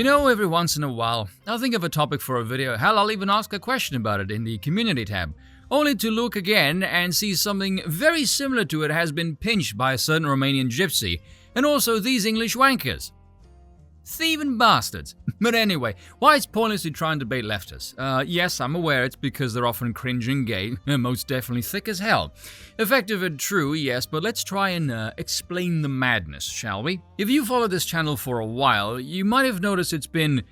You know, every once in a while, I'll think of a topic for a video, hell, I'll even ask a question about it in the community tab, only to look again and see something very similar to it has been pinched by a certain Romanian gypsy, and also these English wankers. Thieving bastards. But anyway, why it's pointless to try and debate leftists? Yes, I'm aware it's because they're often cringe and gay, and most definitely thick as hell. Effective and true, yes, but let's try and explain the madness, shall we? If you followed this channel for a while, you might have noticed it's been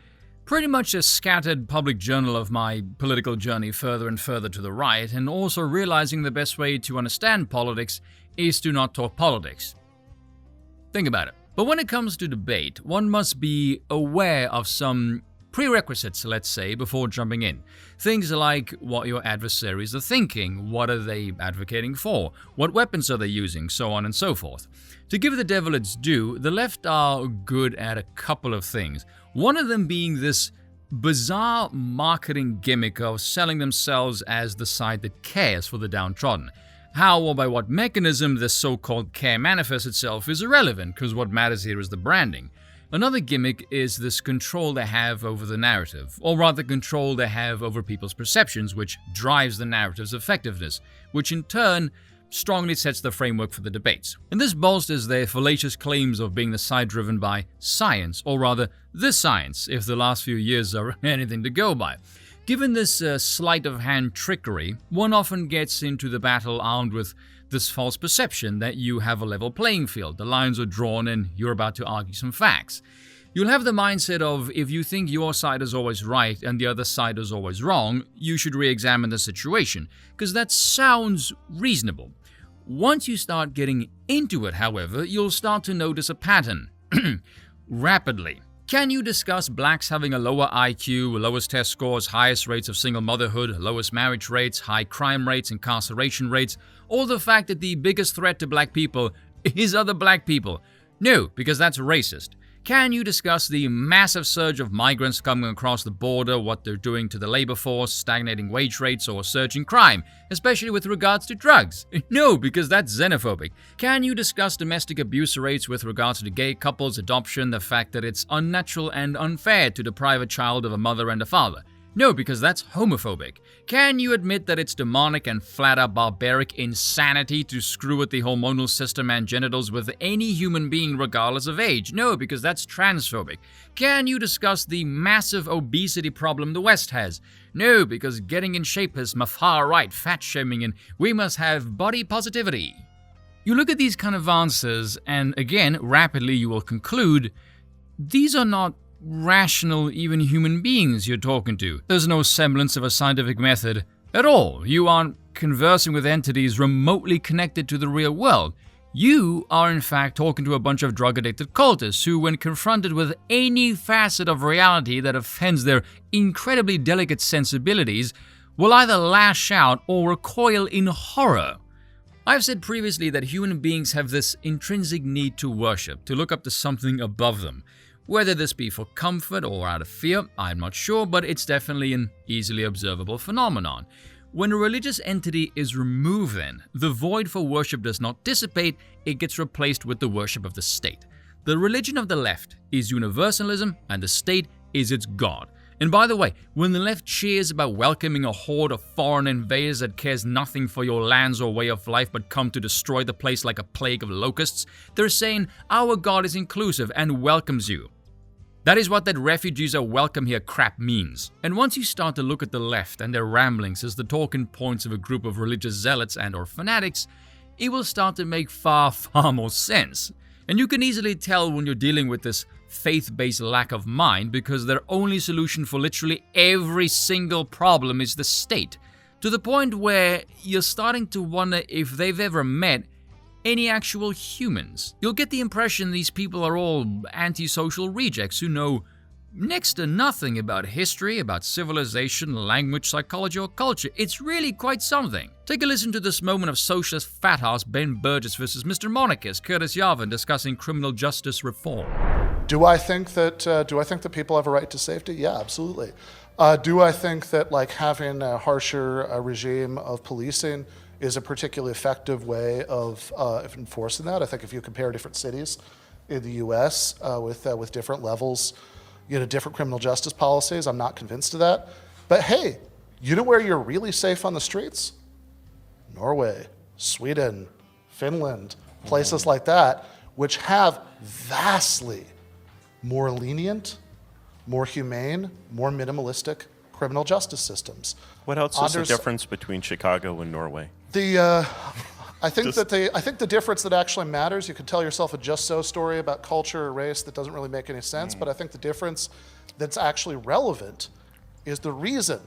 pretty much a scattered public journal of my political journey further and further to the right, and also realizing the best way to understand politics is to not talk politics. Think about it. But when it comes to debate, one must be aware of some prerequisites, let's say, before jumping in. Things like what your adversaries are thinking, what are they advocating for, what weapons are they using, so on and so forth. To give the devil its due, the left are good at a couple of things. One of them being this bizarre marketing gimmick of selling themselves as the side that cares for the downtrodden. How or by what mechanism this so-called care manifests itself is irrelevant, because what matters here is the branding. Another gimmick is this control they have over the narrative, or rather control they have over people's perceptions, which drives the narrative's effectiveness, which in turn strongly sets the framework for the debates. And this bolsters their fallacious claims of being the side driven by science, or rather the science, if the last few years are anything to go by. Given this sleight of hand trickery, one often gets into the battle armed with this false perception that you have a level playing field, the lines are drawn and you're about to argue some facts. You'll have the mindset of if you think your side is always right and the other side is always wrong, you should re-examine the situation, because that sounds reasonable. Once you start getting into it, however, you'll start to notice a pattern. Rapidly. Can you discuss blacks having a lower IQ, lowest test scores, highest rates of single motherhood, lowest marriage rates, high crime rates, incarceration rates, or the fact that the biggest threat to black people is other black people? No, because that's racist. Can you discuss the massive surge of migrants coming across the border, what they're doing to the labor force, stagnating wage rates, or surging crime, especially with regards to drugs? No, because that's xenophobic. Can you discuss domestic abuse rates with regards to gay couples, adoption, the fact that it's unnatural and unfair to deprive a child of a mother and a father? No, because that's homophobic. Can you admit that it's demonic and flat-out barbaric insanity to screw with the hormonal system and genitals with any human being regardless of age? No, because that's transphobic. Can you discuss the massive obesity problem the West has? No, because getting in shape is far-right fat-shaming and we must have body positivity. You look at these kind of answers and again, rapidly you will conclude, these are not rational, even human beings you're talking to. There's no semblance of a scientific method at all. You aren't conversing with entities remotely connected to the real world. You are in fact talking to a bunch of drug-addicted cultists who, when confronted with any facet of reality that offends their incredibly delicate sensibilities, will either lash out or recoil in horror. I've said previously that human beings have this intrinsic need to worship, to look up to something above them. Whether this be for comfort or out of fear, I'm not sure, but it's definitely an easily observable phenomenon. When a religious entity is removed then, the void for worship does not dissipate, it gets replaced with the worship of the state. The religion of the left is universalism and the state is its god. And by the way, when the left cheers about welcoming a horde of foreign invaders that cares nothing for your lands or way of life but come to destroy the place like a plague of locusts, they're saying our God is inclusive and welcomes you. That is what that refugees are welcome here crap means. And once you start to look at the left and their ramblings as the talking points of a group of religious zealots and or fanatics, it will start to make far more sense. And you can easily tell when you're dealing with this faith-based lack of mind because their only solution for literally every single problem is the state, to the point where you're starting to wonder if they've ever met any actual humans. You'll get the impression these people are all antisocial rejects who know next to nothing about history, about civilization, language, psychology, or culture. It's really quite something. Take a listen to this moment of socialist fat ass Ben Burgess versus Mr. Monarchist Curtis Yarvin discussing criminal justice reform. Do I think that people have a right to safety? Yeah, absolutely. Do I think that having a harsher regime of policing is a particularly effective way of enforcing that? I think if you compare different cities in the U.S. with different levels, different criminal justice policies. I'm not convinced of that. But hey, you know where you're really safe on the streets? Norway, Sweden, Finland, places like that, which have vastly more lenient, more humane, more minimalistic criminal justice systems. What else is the difference between Chicago and Norway? I think the difference that actually matters, you can tell yourself a just so story about culture or race that doesn't really make any sense, but I think the difference that's actually relevant is the reason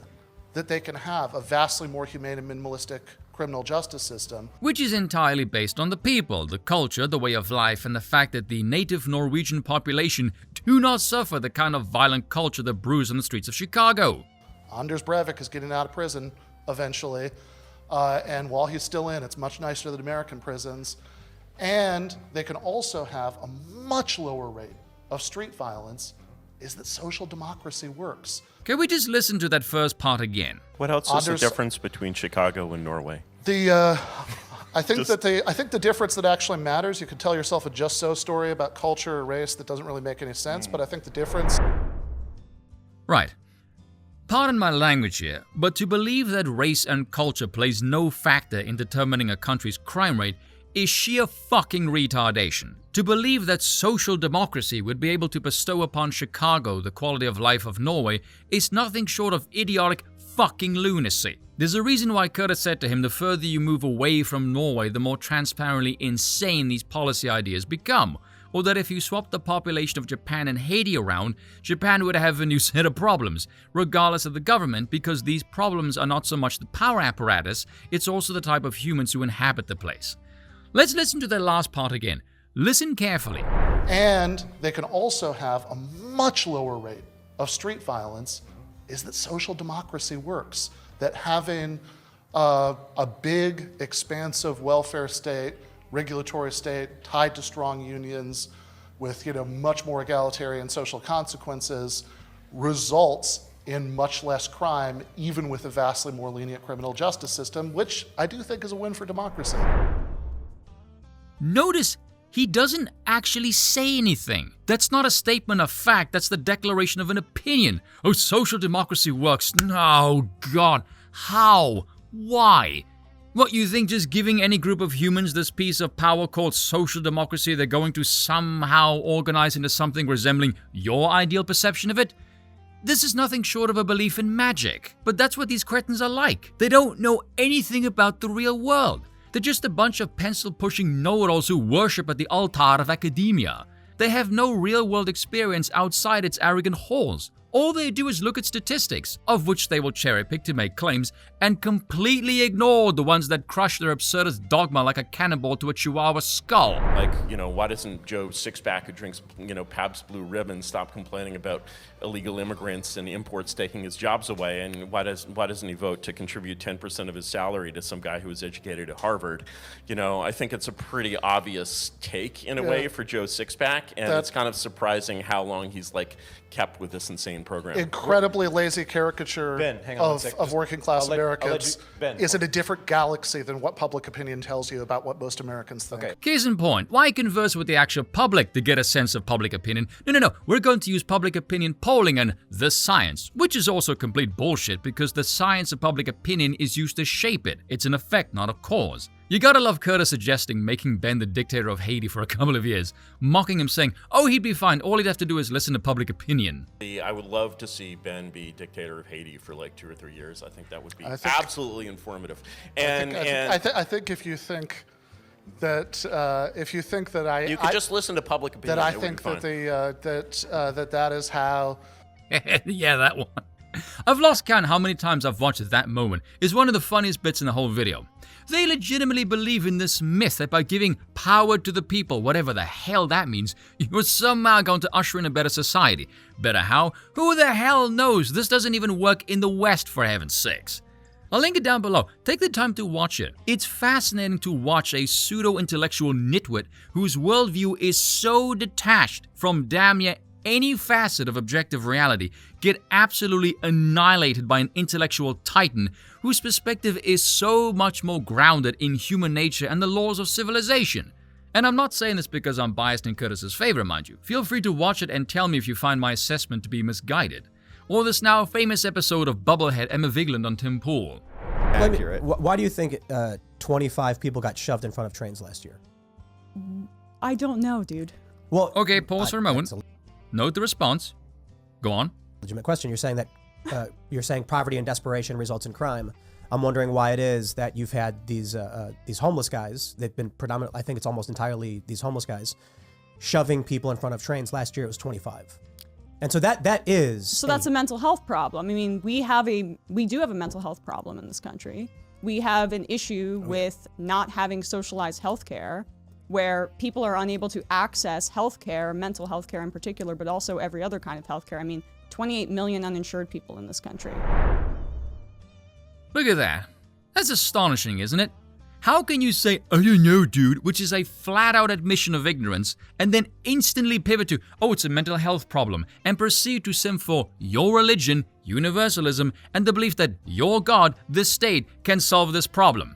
that they can have a vastly more humane and minimalistic criminal justice system. Which is entirely based on the people, the culture, the way of life, and the fact that the native Norwegian population do not suffer the kind of violent culture that brews on the streets of Chicago. Anders Breivik is getting out of prison eventually, and while he's still in, it's much nicer than American prisons. And they can also have a much lower rate of street violence, is that social democracy works. Can we just listen to that first part again? What else is the difference between Chicago and Norway? I think the difference that actually matters, you can tell yourself a just so story about culture or race that doesn't really make any sense, but I think the difference... Right. Pardon my language here, but to believe that race and culture plays no factor in determining a country's crime rate is sheer fucking retardation. To believe that social democracy would be able to bestow upon Chicago the quality of life of Norway is nothing short of idiotic fucking lunacy. There's a reason why Curtis said to him the further you move away from Norway, the more transparently insane these policy ideas become. Or that if you swap the population of Japan and Haiti around, Japan would have a new set of problems, regardless of the government, because these problems are not so much the power apparatus, it's also the type of humans who inhabit the place. Let's listen to that last part again. Listen carefully. And they can also have a much lower rate of street violence, is that social democracy works. That having a big, expansive welfare state, regulatory state tied to strong unions with much more egalitarian social consequences results in much less crime, even with a vastly more lenient criminal justice system, which I do think is a win for democracy. Notice he doesn't actually say anything. That's not a statement of fact, that's the declaration of an opinion. Oh, social democracy works. No, God. How? Why? What, you think just giving any group of humans this piece of power called social democracy, they're going to somehow organize into something resembling your ideal perception of it? This is nothing short of a belief in magic. But that's what these cretins are like. They don't know anything about the real world. They're just a bunch of pencil-pushing know-it-alls who worship at the altar of academia. They have no real-world experience outside its arrogant halls. All they do is look at statistics, of which they will cherry-pick to make claims, and completely ignore the ones that crush their absurdist dogma like a cannonball to a chihuahua skull. Like, why doesn't Joe Sixpack who drinks, Pabst Blue Ribbon stop complaining about illegal immigrants and imports taking his jobs away? And why doesn't he vote to contribute 10% of his salary to some guy who was educated at Harvard? I think it's a pretty obvious take in a way for Joe Sixpack, and it's kind of surprising how long he's kept with this insane program. Incredibly lazy caricature Ben, hang on one sec. of working class Americans Ben, is in a different galaxy than what public opinion tells you about what most Americans think. Okay. Case in point, why converse with the actual public to get a sense of public opinion? No. We're going to use public opinion polling and the science, which is also complete bullshit because the science of public opinion is used to shape it. It's an effect, not a cause. You gotta love Curtis suggesting making Ben the dictator of Haiti for a couple of years, mocking him saying, oh, he'd be fine, all he'd have to do is listen to public opinion. I would love to see Ben be dictator of Haiti for 2 or 3 years. I think that would be absolutely informative. I think if you think that you could just listen to public opinion. That I think that that is how. Yeah, that one. I've lost count how many times I've watched that moment. It's one of the funniest bits in the whole video. They legitimately believe in this myth that by giving power to the people, whatever the hell that means, you're somehow going to usher in a better society. Better how? Who the hell knows? This doesn't even work in the West, for heaven's sakes. I'll link it down below. Take the time to watch it. It's fascinating to watch a pseudo-intellectual nitwit whose worldview is so detached from damn near any facet of objective reality get absolutely annihilated by an intellectual titan whose perspective is so much more grounded in human nature and the laws of civilization. And I'm not saying this because I'm biased in Curtis's favor, mind you. Feel free to watch it and tell me if you find my assessment to be misguided. Or this now famous episode of Bubblehead Emma Vigeland on Tim Pool. Accurate. Why do you think 25 people got shoved in front of trains last year? I don't know, dude. Well, Okay, pause for a moment. That's a Note the response. Go on. legitimate question. You're saying that poverty and desperation results in crime. I'm wondering why it is that you've had these homeless guys. They've been predominantly, I think it's almost entirely these homeless guys, shoving people in front of trains. Last year it was 25. And so that's a mental health problem. I mean, we do have a mental health problem in this country. We have an issue with not having socialized healthcare, where people are unable to access healthcare, mental health care in particular, but also every other kind of healthcare. I mean, 28 million uninsured people in this country. Look at that. That's astonishing, isn't it? How can you say, "I don't know, dude," which is a flat-out admission of ignorance, and then instantly pivot to, "Oh, it's a mental health problem," and proceed to sim for your religion, universalism, and the belief that your God, the state, can solve this problem?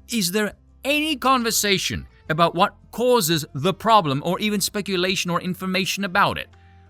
Is there any conversation about what causes the problem, or even speculation or information about it?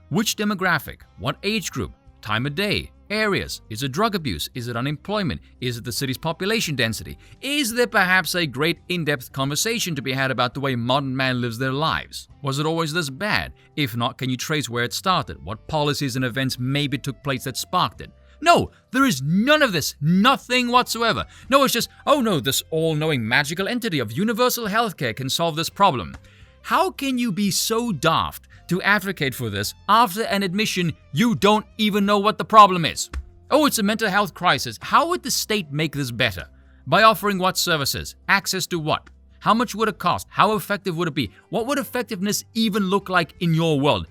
Which demographic? What age group? Time of day? Areas? Is it drug abuse? Is it unemployment? Is it the city's population density? Is there perhaps a great in-depth conversation to be had about the way modern man lives their lives? Was it always this bad? If not, can you trace where it started? What policies and events maybe took place that sparked it? No, there is none of this. Nothing whatsoever. No, it's just, oh no, this all-knowing magical entity of universal healthcare can solve this problem. How can you be so daft to advocate for this after an admission you don't even know what the problem is? Oh, it's a mental health crisis. How would the state make this better? By offering what services? Access to what? How much would it cost? How effective would it be? What would effectiveness even look like in your world?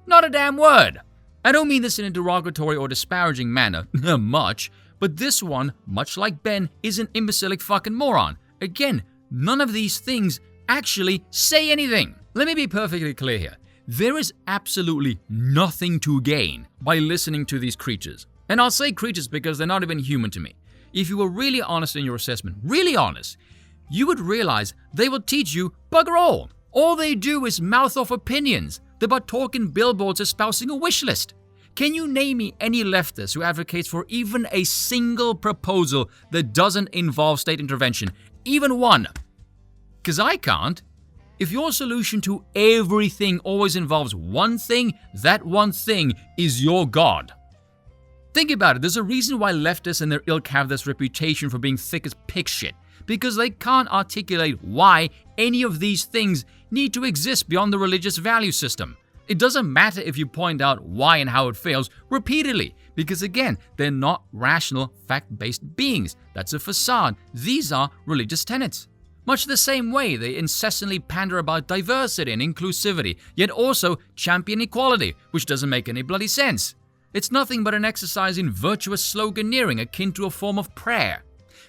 Not a damn word. I don't mean this in a derogatory or disparaging manner, much, but this one, much like Ben, is an imbecilic fucking moron. Again, none of these things actually say anything. Let me be perfectly clear here. There is absolutely nothing to gain by listening to these creatures. And I'll say creatures because they're not even human to me. If you were really honest in your assessment, really honest, you would realize they will teach you bugger all. All they do is mouth off opinions. They're but talking billboards espousing a wish list. Can you name me any leftist who advocates for even a single proposal that doesn't involve state intervention? Even one. Because I can't. If your solution to everything always involves one thing, that one thing is your God. Think about it. There's a reason why leftists and their ilk have this reputation for being thick as pig shit. Because they can't articulate why any of these things need to exist beyond the religious value system. It doesn't matter if you point out why and how it fails repeatedly, because again, they're not rational, fact-based beings. That's a facade. These are religious tenets. Much the same way they incessantly pander about diversity and inclusivity, yet also champion equality, which doesn't make any bloody sense. It's nothing but an exercise in virtuous sloganeering akin to a form of prayer.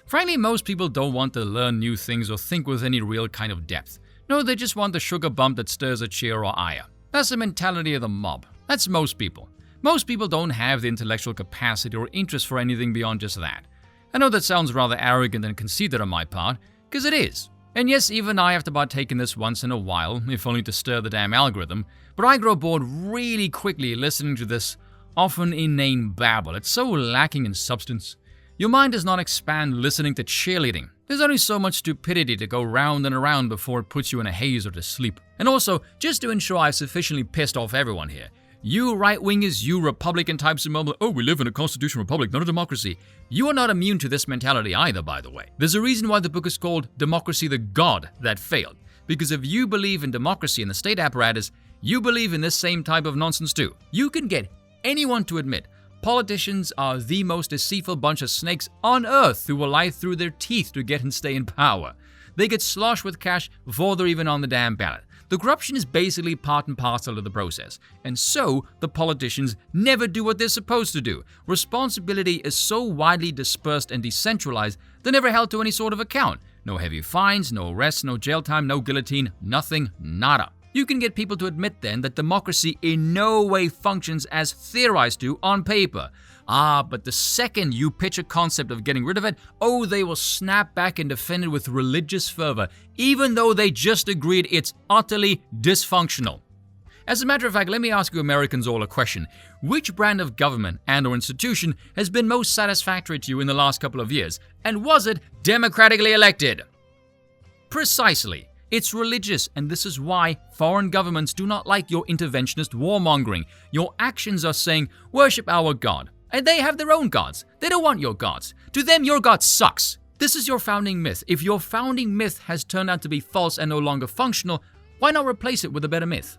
Frankly, most people don't want to learn new things or think with any real kind of depth. No, they just want the sugar bump that stirs a cheer or ire. That's the mentality of the mob. That's most people. Most people don't have the intellectual capacity or interest for anything beyond just that. I know that sounds rather arrogant and conceited on my part, because it is. And yes, even I have to partake in this once in a while, if only to stir the damn algorithm, but I grow bored really quickly listening to this often inane babble. It's so lacking in substance. Your mind does not expand listening to cheerleading. There's only so much stupidity to go round and around before it puts you in a haze or to sleep. And also, just to ensure I've sufficiently pissed off everyone here, you right-wingers, you Republican types who mumble, "Oh, we live in a constitutional republic, not a democracy." You are not immune to this mentality either, by the way. There's a reason why the book is called Democracy the God That Failed. Because if you believe in democracy and the state apparatus, you believe in this same type of nonsense too. You can get anyone to admit politicians are the most deceitful bunch of snakes on earth who will lie through their teeth to get and stay in power. They get sloshed with cash before they're even on the damn ballot. The corruption is basically part and parcel of the process, and so the politicians never do what they're supposed to do. Responsibility is so widely dispersed and decentralized, they're never held to any sort of account. No heavy fines, no arrests, no jail time, no guillotine, nothing, nada. You can get people to admit then that democracy in no way functions as theorized to on paper. But the second you pitch a concept of getting rid of it, they will snap back and defend it with religious fervor, even though they just agreed it's utterly dysfunctional. As a matter of fact, let me ask you Americans all a question. Which brand of government and/or institution has been most satisfactory to you in the last couple of years? And was it democratically elected? Precisely. It's religious, and this is why foreign governments do not like your interventionist warmongering. Your actions are saying, worship our God. And they have their own gods. They don't want your gods. To them, your God sucks. This is your founding myth. If your founding myth has turned out to be false and no longer functional, why not replace it with a better myth?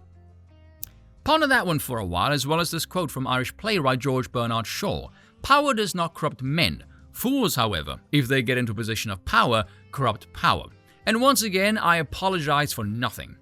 Ponder that one for a while, as well as this quote from Irish playwright George Bernard Shaw. Power does not corrupt men. Fools, however, if they get into a position of power, corrupt power. And once again, I apologize for nothing.